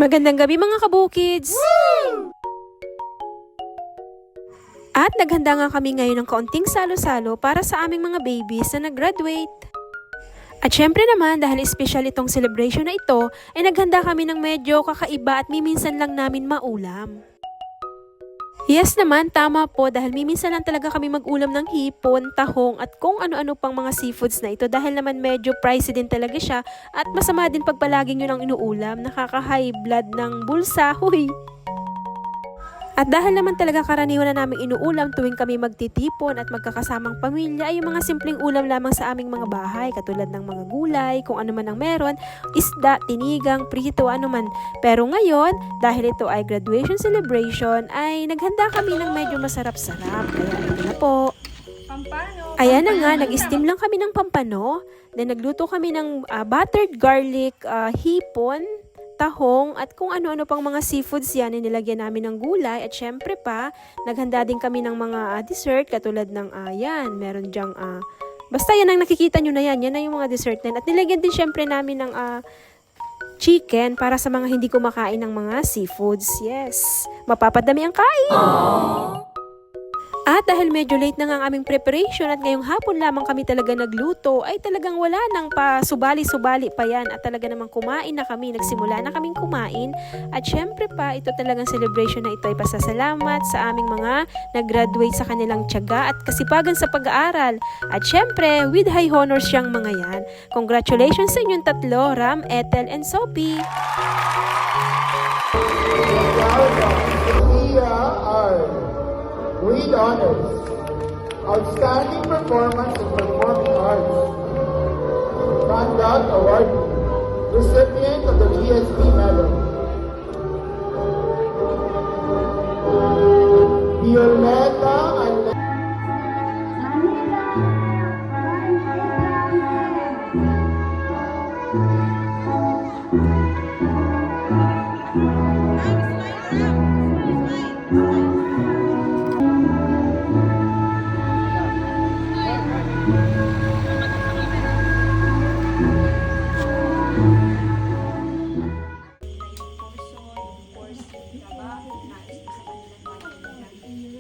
Magandang gabi mga kabukids! At naghanda nga kami ngayon ng kaunting salo-salo para sa aming mga babies na nag-graduate. At syempre naman, dahil special itong celebration na ito, ay naghanda kami ng medyo kakaiba at miminsan lang namin maulam. Yes naman, tama po dahil miminsan lang talaga kami mag-ulam ng hipon, tahong at kung ano-ano pang mga seafoods na ito dahil naman medyo pricey din talaga siya at masama din pag palaging yun ang inuulam, nakaka-high blood ng bulsa, huy! At dahil naman talaga karaniwan na naming inuulam tuwing kami magtitipon at magkakasamang pamilya ay yung mga simpleng ulam lamang sa aming mga bahay katulad ng mga gulay, kung ano man ang meron, isda, tinigang, prito, ano man. Pero ngayon, dahil ito ay graduation celebration, ay naghanda kami ng medyo masarap-sarap. Kaya ito na po. Pampano. Ayan na nga, nag-steam lang kami ng pampano. Then nagluto kami ng buttered garlic, hipon, tahong at kung ano-ano pang mga seafoods yan, nilagyan namin ng gulay at syempre pa, naghanda din kami ng mga dessert katulad ng yan, meron dyang basta yan ang nakikita nyo na yan na yung mga dessert na yan. At nilagyan din syempre namin ng chicken para sa mga hindi kumakain ng mga seafoods. Yes, mapapadami ang kain! Aww. At dahil medyo late na nga ang aming preparation at ngayong hapon lamang kami talaga nagluto, ay talagang wala nang pa subali-subali pa yan at talaga namang kumain na kami, nagsimula na kaming kumain. At syempre pa, ito talagang celebration na ito ay pasasalamat sa aming mga nag-graduate sa kanilang tiyaga at kasipagan sa pag-aaral. At syempre, with high honors siyang mga yan. Congratulations sa inyong tatlo, Ram, Ethel, and Sophie! With honors, outstanding performance in performing arts, conduct award, recipient of the GSP medal, Violeta and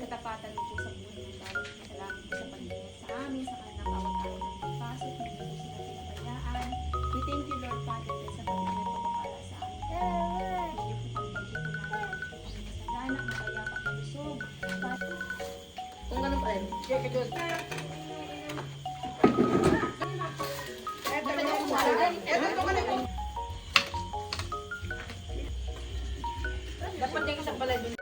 katapatan mo po sa buhay ng bawat salamat po sa pag-iingat sa amin, sa kanilang bawat araw ng pagpasok, hindi po sila pinabayaan. We thank you, Lord Father, sa pag-iingat pagpapala sa amin. Hindi po kami pagkikulala. Sa anak, makayapak na busog. Kung ganun pa rin. Check it out. Dapat yung isang pala dun.